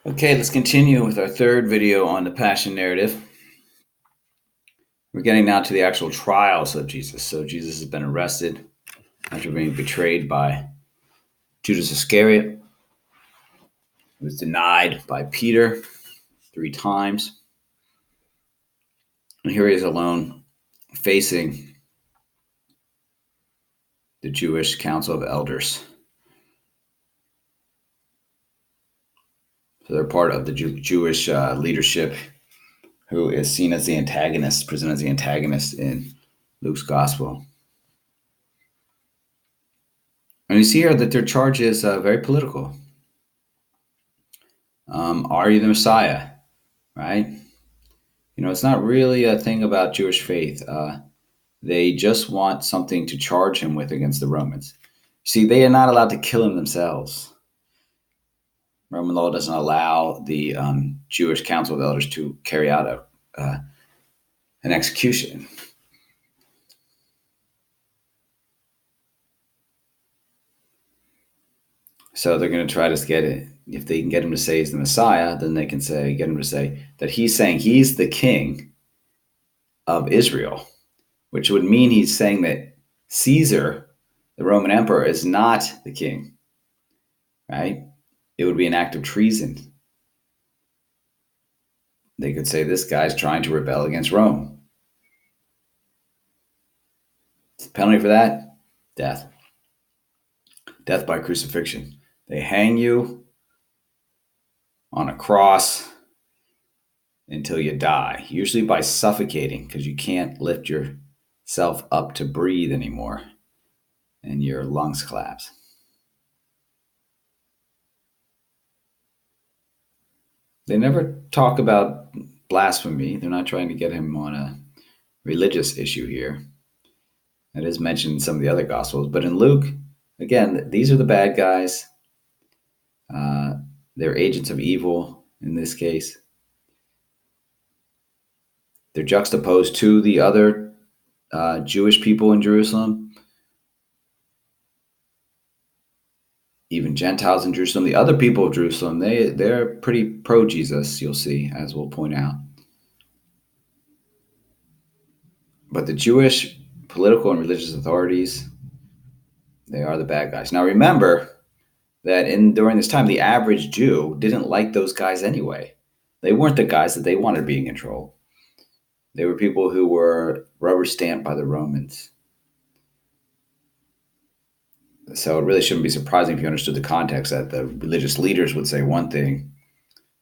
Okay, let's continue with our third video on the Passion narrative. We're getting now to the actual trials of Jesus. So Jesus has been arrested after being betrayed by Judas Iscariot. He was denied by Peter 3 times. And here he is alone facing the Jewish Council of Elders. So they're part of the Jewish leadership who is seen as the antagonist, presented as the antagonist in Luke's gospel. And you see here that their charge is very political. Are you the Messiah? Right? It's not really a thing about Jewish faith. They just want something to charge him with against the Romans. See, they are not allowed to kill him themselves. Roman law doesn't allow the Jewish Council of Elders to carry out an execution. So they're going to try to get it. If they can get him to say he's the Messiah, then they can get him to say that he's saying he's the king of Israel, which would mean he's saying that Caesar, the Roman emperor, is not the king, right? It would be an act of treason. They could say this guy's trying to rebel against Rome. The penalty for that? Death. Death by crucifixion. They hang you on a cross until you die, usually by suffocating because you can't lift yourself up to breathe anymore and your lungs collapse. They never talk about blasphemy. They're not trying to get him on a religious issue here. That is mentioned in some of the other Gospels. But in Luke, again, these are the bad guys. They're agents of evil in this case. They're juxtaposed to the other Jewish people in Jerusalem, even Gentiles in Jerusalem. The other people of Jerusalem, they're pretty pro-Jesus, you'll see, as we'll point out. But the Jewish political and religious authorities, they are the bad guys. Now remember that during this time, the average Jew didn't like those guys anyway. They weren't the guys that they wanted to be in control. They were people who were rubber stamped by the Romans. So it really shouldn't be surprising if you understood the context that the religious leaders would say one thing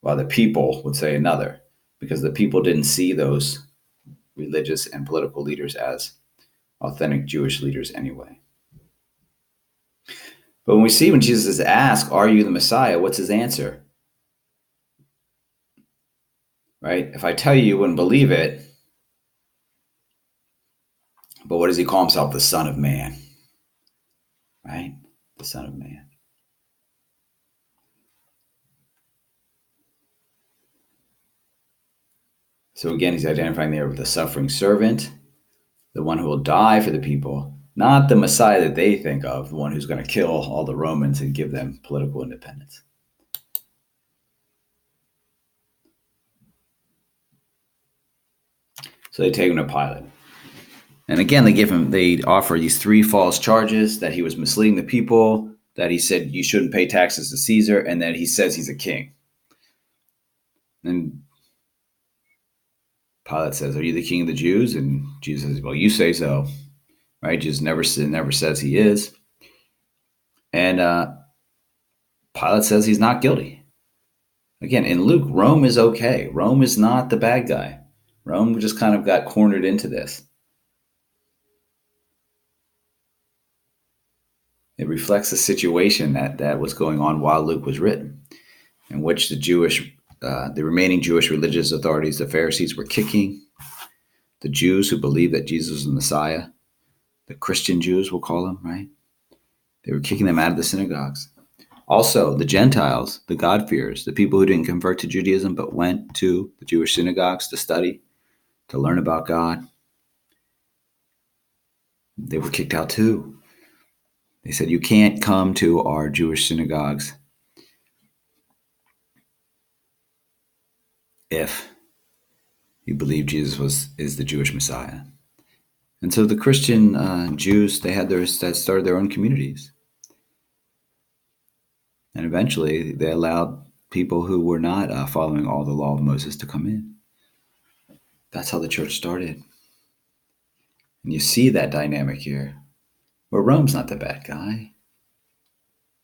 while the people would say another, because the people didn't see those religious and political leaders as authentic Jewish leaders anyway. But when Jesus is asked, are you the Messiah? What's his answer? Right? If I tell you, you wouldn't believe it. But what does he call himself? The Son of Man. Right? The Son of Man. So again, he's identifying there with the suffering servant, the one who will die for the people, not the Messiah that they think of, the one who's going to kill all the Romans and give them political independence. So they take him to Pilate. And again, they offer these 3 false charges: that he was misleading the people, that he said you shouldn't pay taxes to Caesar, and that he says he's a king. And Pilate says, are you the king of the Jews? And Jesus says, well, you say so. Right? Jesus never says he is. And Pilate says he's not guilty. Again, in Luke, Rome is okay. Rome is not the bad guy. Rome just kind of got cornered into this. It reflects the situation that was going on while Luke was written, in which the remaining Jewish religious authorities, the Pharisees, were kicking the Jews who believed that Jesus was the Messiah. The Christian Jews, we'll call them, right? They were kicking them out of the synagogues. Also, the Gentiles, the God-fearers, the people who didn't convert to Judaism but went to the Jewish synagogues to study, to learn about God, they were kicked out too. They said, you can't come to our Jewish synagogues. if you believe Jesus is the Jewish Messiah. And so the Christian Jews, they started their own communities. And eventually they allowed people who were not following all the law of Moses to come in. That's how the church started. And you see that dynamic here, where Rome's not the bad guy,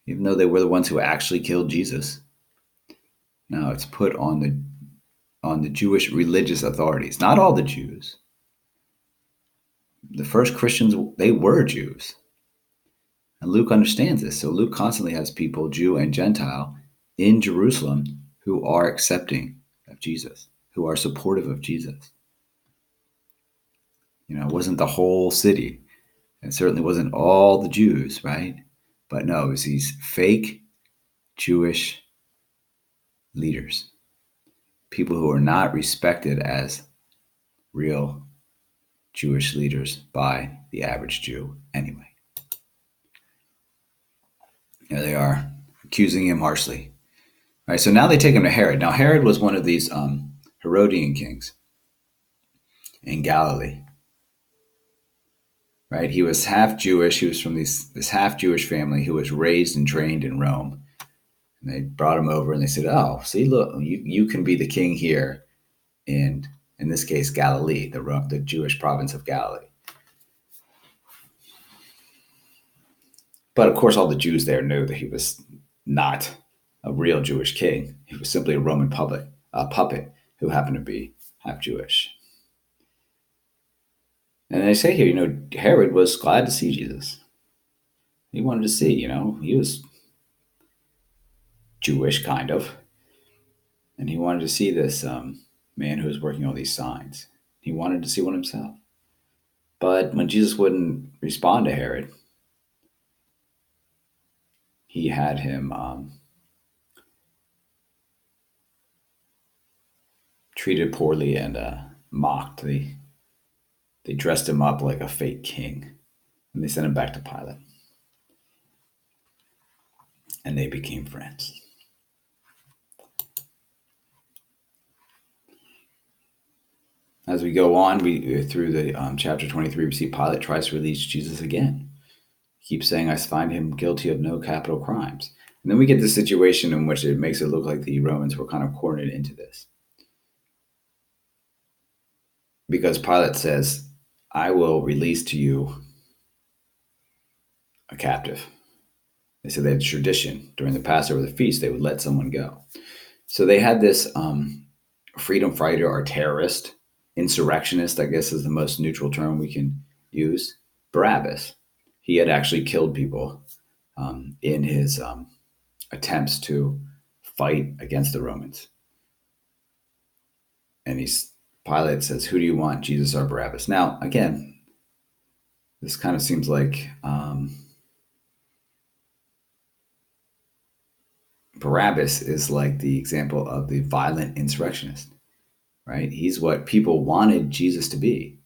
even though they were the ones who actually killed Jesus. No, it's put on the Jewish religious authorities, not all the Jews. The first Christians, they were Jews. And Luke understands this. So Luke constantly has people, Jew and Gentile, in Jerusalem who are accepting of Jesus, who are supportive of Jesus. It wasn't the whole city. It certainly wasn't all the Jews, right? But no, it was these fake Jewish leaders, people who are not respected as real Jewish leaders by the average Jew anyway. There they are, accusing him harshly. All right, so now they take him to Herod. Now, Herod was one of these Herodian kings in Galilee. Right? He was half Jewish. He was from this half Jewish family who was raised and trained in Rome. And they brought him over and they said, "Oh, see, look, you can be the king here in this case, Galilee, the Jewish province of Galilee." But of course, all the Jews there knew that he was not a real Jewish king. He was simply a Roman puppet who happened to be half Jewish. And they say here, Herod was glad to see Jesus. He wanted to see, he was Jewish, kind of. And he wanted to see this man who was working all these signs. He wanted to see one himself. But when Jesus wouldn't respond to Herod, he had him treated poorly and mocked. They dressed him up like a fake king, and they sent him back to Pilate. And they became friends. As we go on, through the chapter 23, we see Pilate tries to release Jesus again. He keeps saying, "I find him guilty of no capital crimes." And then we get the situation in which it makes it look like the Romans were kind of cornered into this. Because Pilate says, "I will release to you a captive." They said they had a tradition during the Passover, the feast, they would let someone go. So they had this freedom fighter or terrorist, insurrectionist, I guess is the most neutral term we can use, Barabbas. He had actually killed people in his attempts to fight against the Romans. And Pilate says, "Who do you want, Jesus or Barabbas?" Now, again, this kind of seems like Barabbas is like the example of the violent insurrectionist, right? He's what people wanted Jesus to be.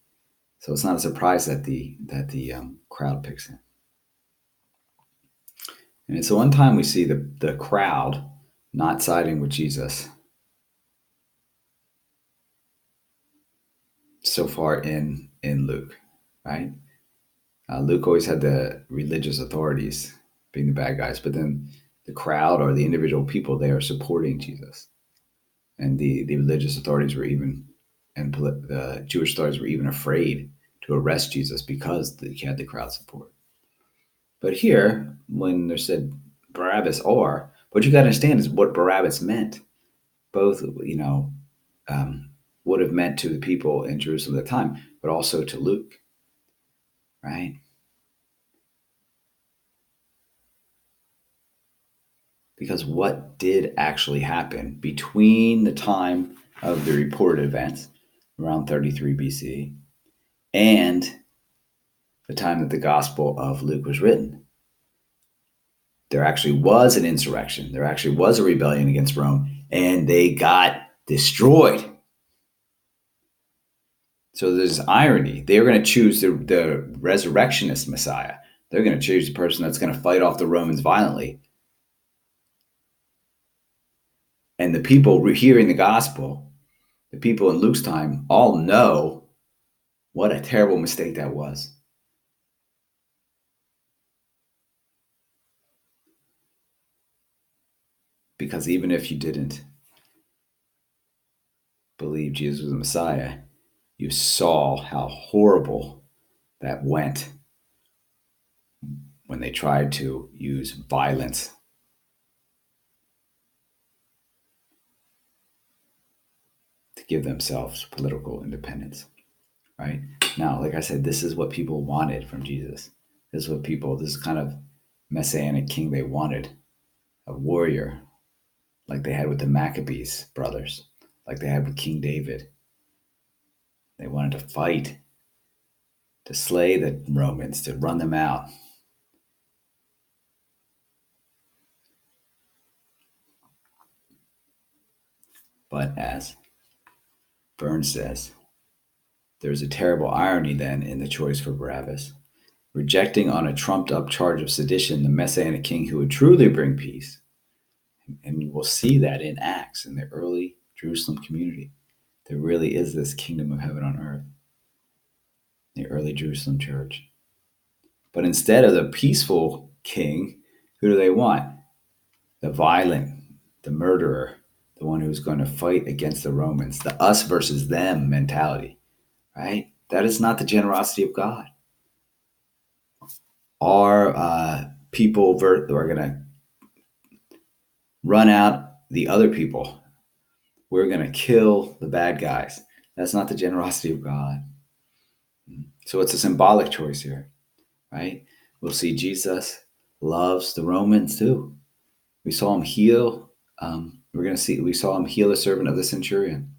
So it's not a surprise that the crowd picks him. And it's the one time we see the crowd not siding with Jesus so far in Luke, right? Luke always had the religious authorities being the bad guys, but then the crowd or the individual people, they are supporting Jesus. And the religious authorities were even, and the Jewish authorities were even afraid to arrest Jesus because he had the crowd support. But here, when they said Barabbas or, what you got to understand is what Barabbas meant. Both, would have meant to the people in Jerusalem at the time, but also to Luke, right? Because what did actually happen between the time of the reported events, around 33 BC, and the time that the Gospel of Luke was written? There actually was an insurrection. There actually was a rebellion against Rome, and they got destroyed. So there's irony. They're going to choose the resurrectionist Messiah. They're going to choose the person that's going to fight off the Romans violently. And the people hearing the gospel The people in Luke's time all know what a terrible mistake that was. Because even if you didn't believe Jesus was the Messiah, you saw how horrible that went when they tried to use violence to give themselves political independence, right? Now, like I said, this is what people wanted from Jesus. This is kind of messianic king they wanted, a warrior, like they had with the Maccabees brothers, like they had with King David. They wanted to fight, to slay the Romans, to run them out. But as Burns says, there's a terrible irony then in the choice for Barabbas, rejecting on a trumped up charge of sedition the messianic king who would truly bring peace. And you will see that in Acts, in the early Jerusalem community. There really is this kingdom of heaven on earth, the early Jerusalem church. But instead of the peaceful king, who do they want? The violent, the murderer, the one who's going to fight against the Romans, the us versus them mentality, right? That is not the generosity of God. Our people are going to run out the other people. We're going to kill the bad guys. That's not the generosity of God. So it's a symbolic choice here, right? We'll see Jesus loves the Romans too. We saw him heal. We saw him heal the servant of the centurion.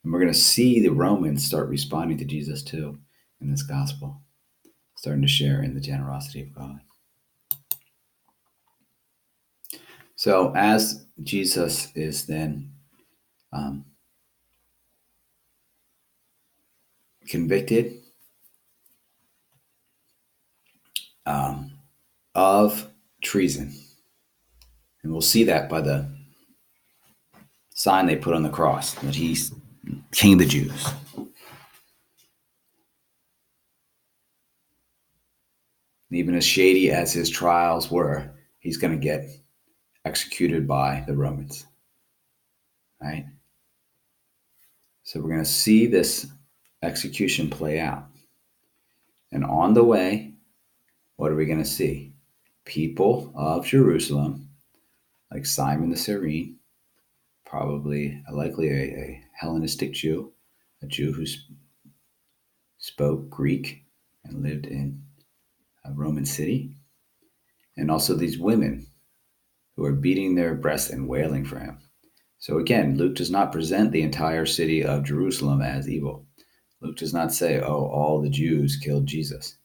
And we're going to see the Romans start responding to Jesus too in this gospel, starting to share in the generosity of God. So as Jesus is then convicted of treason, and we'll see that by the sign they put on the cross, that he's King of the Jews. Even as shady as his trials were, he's going to get executed by the Romans, right? So we're going to see this execution play out. And on the way, what are we going to see? People of Jerusalem, like Simon the Cyrene, likely a Hellenistic Jew, a Jew who spoke Greek and lived in a Roman city, and also these women who are beating their breasts and wailing for him. So again, Luke does not present the entire city of Jerusalem as evil. Luke does not say, oh, all the Jews killed Jesus,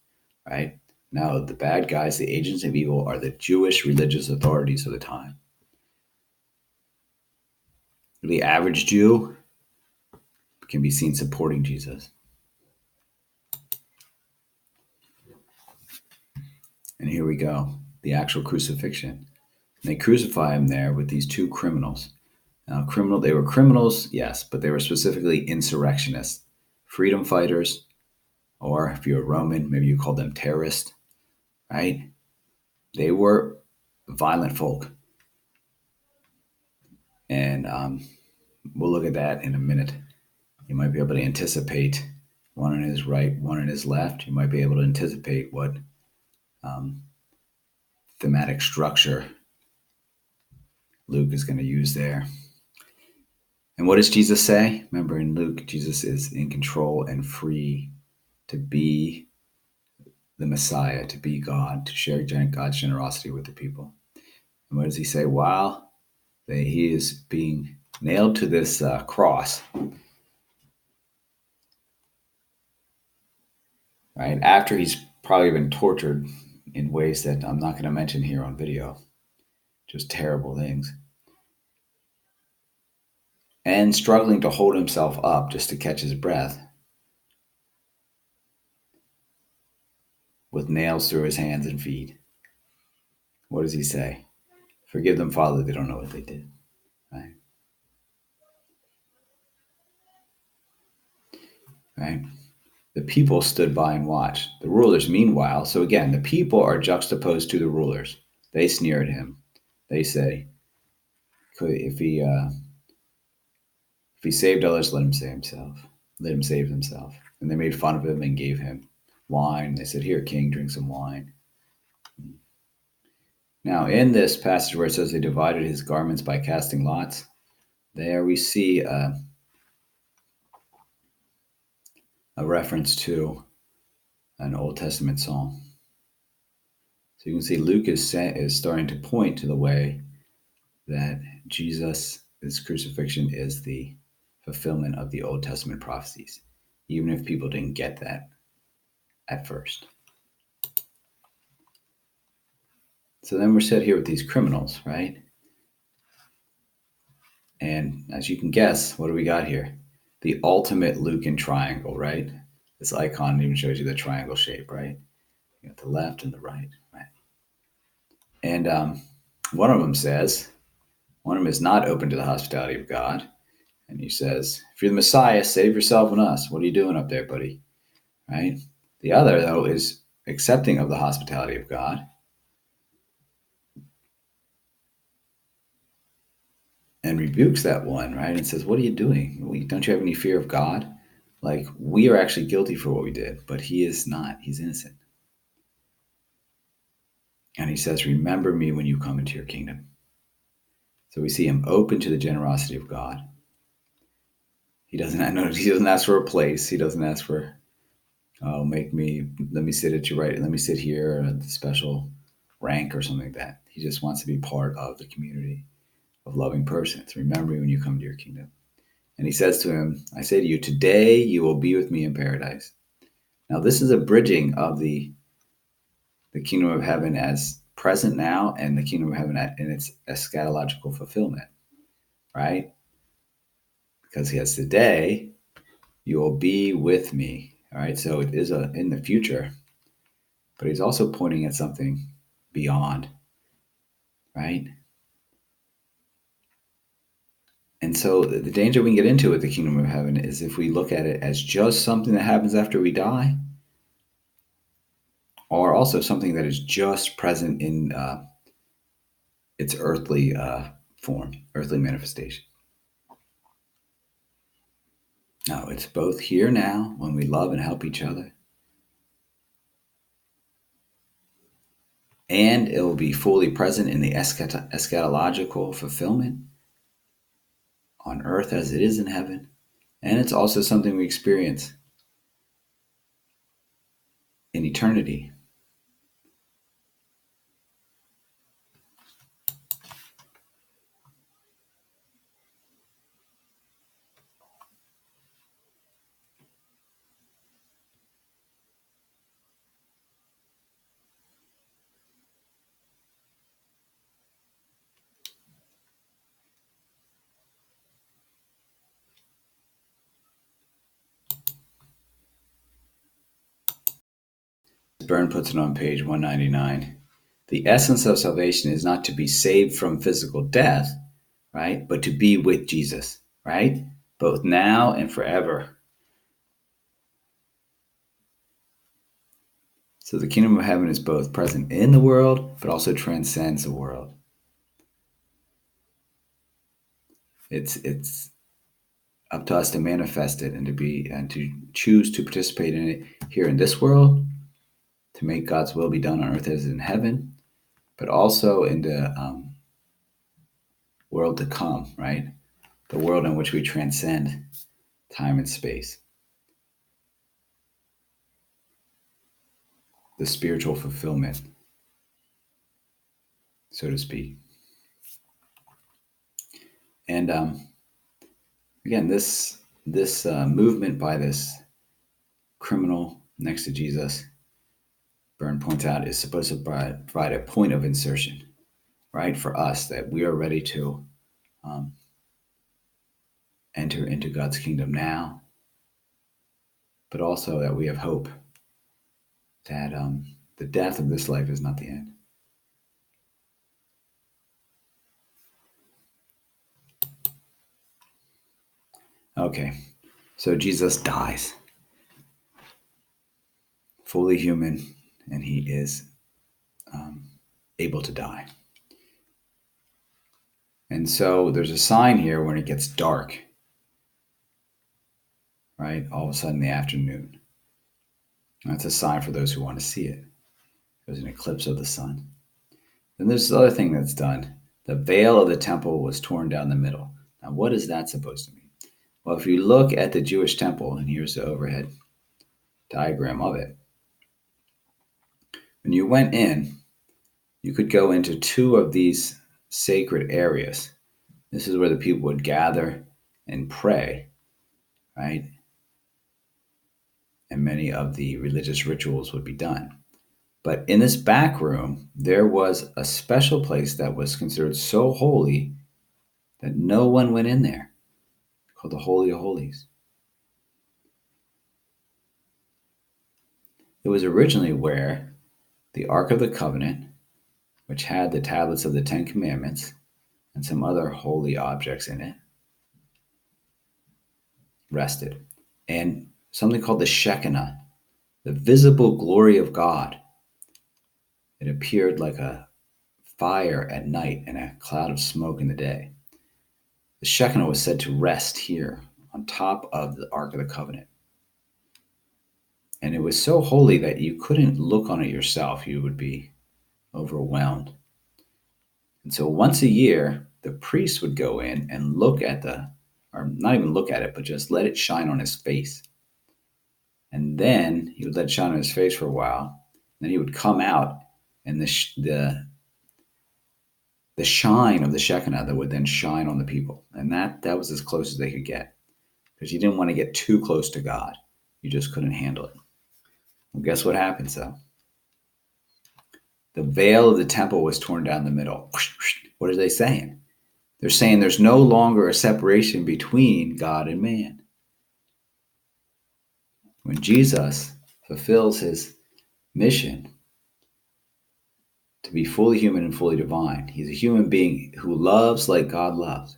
right? No, the bad guys, the agents of evil, are the Jewish religious authorities of the time. The average Jew can be seen supporting Jesus. And here we go, the actual crucifixion. And they crucify him there with these two criminals. Now, they were criminals, yes, but they were specifically insurrectionists, freedom fighters, or if you're a Roman, maybe you call them terrorists, right? They were violent folk. And we'll look at that in a minute. You might be able to anticipate one on his right, one on his left. You might be able to anticipate what thematic structure Luke is going to use there. And what does Jesus say? Remember, in Luke, Jesus is in control and free to be the Messiah, to be God, to share God's generosity with the people. And what does he say? While he is being nailed to this cross, right, after he's probably been tortured in ways that I'm not going to mention here on video, just terrible things, and struggling to hold himself up just to catch his breath, with nails through his hands and feet. What does he say? Forgive them, Father, they don't know what they did. Right? right? The people stood by and watched. The rulers, meanwhile, so again, the people are juxtaposed to the rulers. They sneer at him. They say, if he saved others, let him save himself. Let him save himself. And they made fun of him and gave him wine. They said, here, king, drink some wine. Now, in this passage where it says they divided his garments by casting lots, there we see a reference to an Old Testament psalm. So you can see Luke is starting to point to the way that Jesus' crucifixion is the fulfillment of the Old Testament prophecies, even if people didn't get that at first. So then we're set here with these criminals, right? And as you can guess, what do we got here? The ultimate Lucan triangle, right? This icon even shows you the triangle shape, right? You got the left and the right, right? And one of them is not open to the hospitality of God. And he says, if you're the Messiah, save yourself and us. What are you doing up there, buddy? Right? The other, though, is accepting of the hospitality of God and rebukes that one, right? And says, what are you doing? Don't you have any fear of God? Like, we are actually guilty for what we did, but he is not. He's innocent. And he says, remember me when you come into your kingdom. So we see him open to the generosity of God. He doesn't ask for a place. He doesn't ask for, let me sit at your right. Let me sit here at a special rank or something like that. He just wants to be part of the community of loving persons. Remember me when you come to your kingdom. And he says to him, I say to you, today you will be with me in paradise. Now, this is a bridging of the kingdom of heaven as present now and the kingdom of heaven in its eschatological fulfillment, right? Because he has today, you will be with me. All right. So it is in the future, but he's also pointing at something beyond, right? And so the danger we can get into with the kingdom of heaven is if we look at it as just something that happens after we die, or also something that is just present in its earthly form, earthly manifestation. No, it's both here now when we love and help each other, and it will be fully present in the eschatological fulfillment on earth as it is in heaven. And it's also something we experience in eternity. Byrne puts it on page 199. The essence of salvation is not to be saved from physical death, right? But to be with Jesus, right? Both now and forever. So the kingdom of heaven is both present in the world, but also transcends the world. It's up to us to manifest it and to choose to participate in it here in this world, to make God's will be done on earth as in heaven, but also in the world to come, right? The world in which we transcend time and space. The spiritual fulfillment, so to speak. And again, this movement by this criminal next to Jesus, Byrne points out, is supposed to provide a point of insertion, right, for us, that we are ready to enter into God's kingdom now, but also that we have hope that the death of this life is not the end. Okay, so Jesus dies. fully human, and he is able to die. And so there's a sign here when it gets dark, right? All of a sudden in the afternoon. That's a sign for those who want to see it. There's an eclipse of the sun. Then there's this other thing that's done. The veil of the temple was torn down the middle. Now, what is that supposed to mean? Well, if you look at the Jewish temple, and here's the overhead diagram of it, when you went in, you could go into two of these sacred areas. This is where the people would gather and pray, right? And many of the religious rituals would be done. But in this back room, there was a special place that was considered so holy that no one went in there, called the Holy of Holies. It was originally where the Ark of the Covenant, which had the tablets of the Ten Commandments and some other holy objects in it, rested. And something called the Shekinah, the visible glory of God, it appeared like a fire at night and a cloud of smoke in the day. The Shekinah was said to rest here on top of the Ark of the Covenant. And it was so holy that you couldn't look on it yourself. You would be overwhelmed. And so once a year, the priest would go in and look at or not even look at it, but just let it shine on his face. And then he would let it shine on his face for a while. Then he would come out, and the shine of the Shekinah that would then shine on the people. And that was as close as they could get, because you didn't want to get too close to God. You just couldn't handle it. Well, guess what happens, though? The veil of the temple was torn down the middle. What are they saying? They're saying there's no longer a separation between God and man. When Jesus fulfills his mission to be fully human and fully divine, he's a human being who loves like God loves.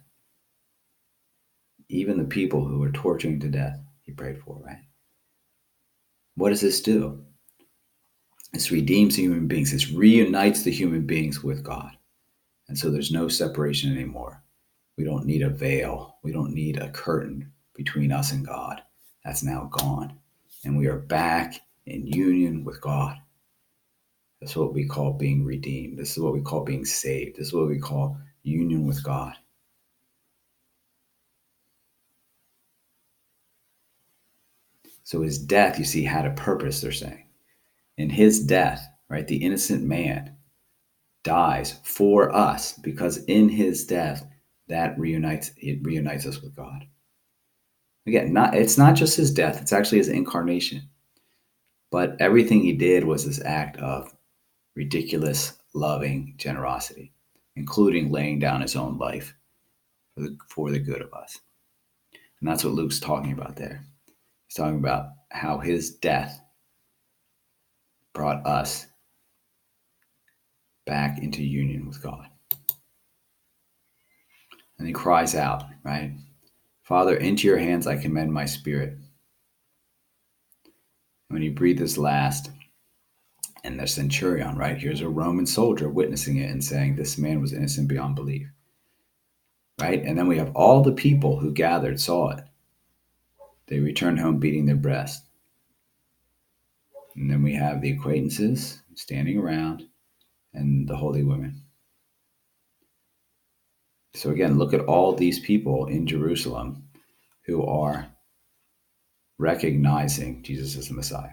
Even the people who were torturing to death, he prayed for, right? What does this do? This redeems human beings. This reunites the human beings with God. And so there's no separation anymore. We don't need a veil. We don't need a curtain between us and God. That's now gone. And we are back in union with God. That's what we call being redeemed. This is what we call being saved. This is what we call union with God. So his death, you see, had a purpose, they're saying. In his death, right, the innocent man dies for us, because in his death, it reunites us with God. Again, it's not just his death, it's actually his incarnation. But everything he did was this act of ridiculous, loving generosity, including laying down his own life for the good of us. And that's what Luke's talking about there. He's talking about how his death brought us back into union with God. And he cries out, right? Father, into your hands I commend my spirit. When he breathed his last, and the centurion, right? Here's a Roman soldier witnessing it and saying this man was innocent beyond belief, right? And then we have all the people who gathered saw it. They returned home beating their breast. And then we have the acquaintances standing around and the holy women. So again, look at all these people in Jerusalem who are recognizing Jesus as the Messiah,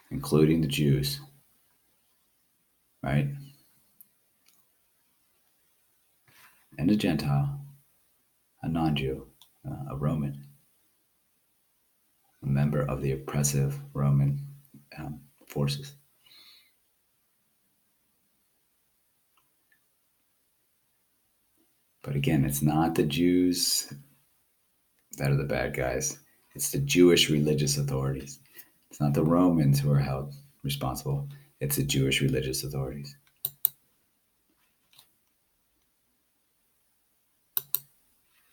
including the Jews, right? And a Gentile, a non-Jew, a Roman, a member of the oppressive Roman forces. But again, it's not the Jews that are the bad guys. It's the Jewish religious authorities. It's not the Romans who are held responsible. It's the Jewish religious authorities.